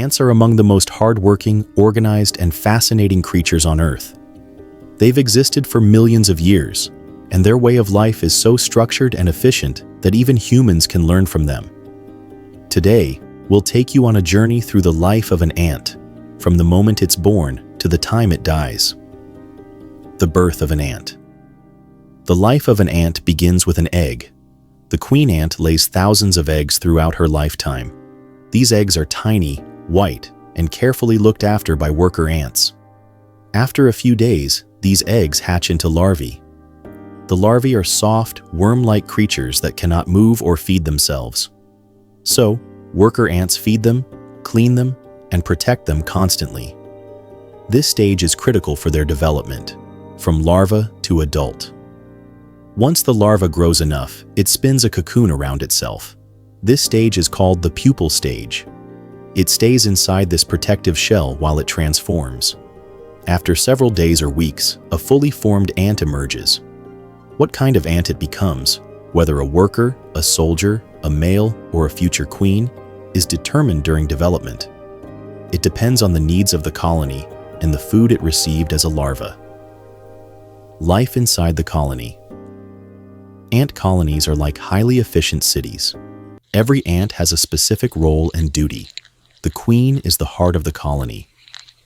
Ants are among the most hardworking, organized, and fascinating creatures on Earth. They've existed for millions of years, and their way of life is so structured and efficient that even humans can learn from them. Today, we'll take you on a journey through the life of an ant, from the moment it's born to the time it dies. The birth of an ant. The life of an ant begins with an egg. The queen ant lays thousands of eggs throughout her lifetime. These eggs are tiny, white, and carefully looked after by worker ants. After a few days, these eggs hatch into larvae. The larvae are soft, worm-like creatures that cannot move or feed themselves. So, worker ants feed them, clean them, and protect them constantly. This stage is critical for their development, from larva to adult. Once the larva grows enough, it spins a cocoon around itself. This stage is called the pupal stage. It stays inside this protective shell while it transforms. After several days or weeks, a fully formed ant emerges. What kind of ant it becomes, whether a worker, a soldier, a male, or a future queen, is determined during development. It depends on the needs of the colony and the food it received as a larva. Life inside the colony. Ant colonies are like highly efficient cities. Every ant has a specific role and duty. The queen is the heart of the colony.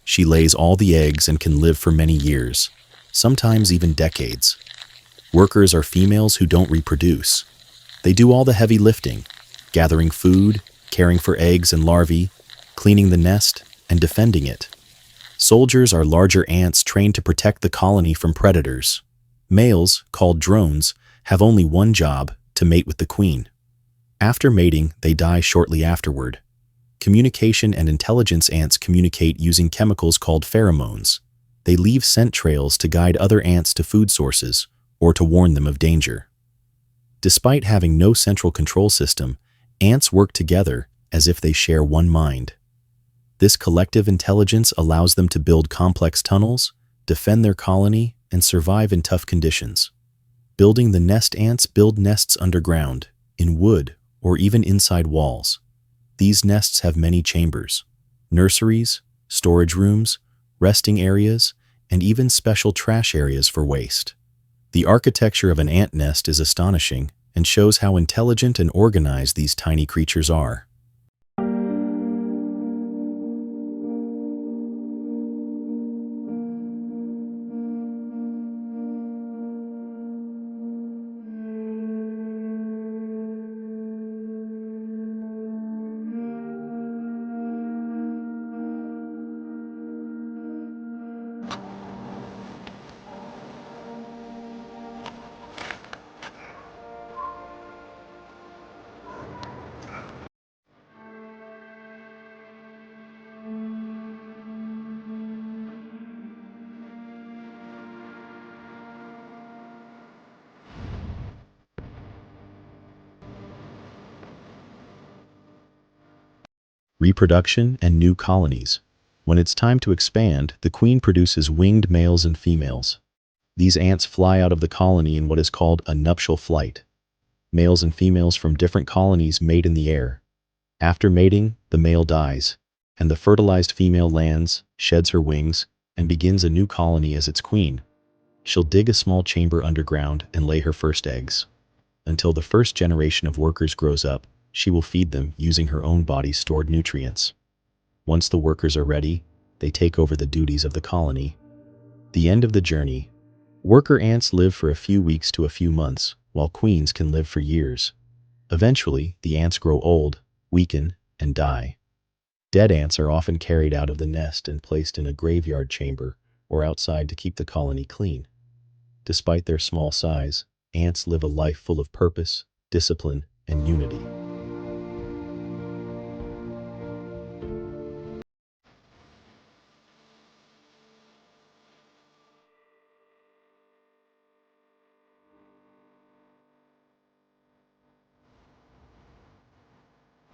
She lays all the eggs and can live for many years, sometimes even decades. Workers are females who don't reproduce. They do all the heavy lifting, gathering food, caring for eggs and larvae, cleaning the nest, and defending it. Soldiers are larger ants trained to protect the colony from predators. Males, called drones, have only one job: to mate with the queen. After mating, they die shortly afterward. Communication and intelligence ants communicate using chemicals called pheromones. They leave scent trails to guide other ants to food sources or to warn them of danger. Despite having no central control system, ants work together as if they share one mind. This collective intelligence allows them to build complex tunnels, defend their colony, and survive in tough conditions. Building the nest. Ants build nests underground, in wood, or even inside walls. These nests have many chambers: nurseries, storage rooms, resting areas, and even special trash areas for waste. The architecture of an ant nest is astonishing and shows how intelligent and organized these tiny creatures are. Reproduction and new colonies. When it's time to expand, the queen produces winged males and females. These ants fly out of the colony in what is called a nuptial flight. Males and females from different colonies mate in the air. After mating, the male dies, and the fertilized female lands, sheds her wings, and begins a new colony as its queen. She'll dig a small chamber underground and lay her first eggs. Until the first generation of workers grows up, she will feed them using her own body's stored nutrients. Once the workers are ready, they take over the duties of the colony. The end of the journey. Worker ants live for a few weeks to a few months, while queens can live for years. Eventually, the ants grow old, weaken, and die. Dead ants are often carried out of the nest and placed in a graveyard chamber or outside to keep the colony clean. Despite their small size, ants live a life full of purpose, discipline, and unity.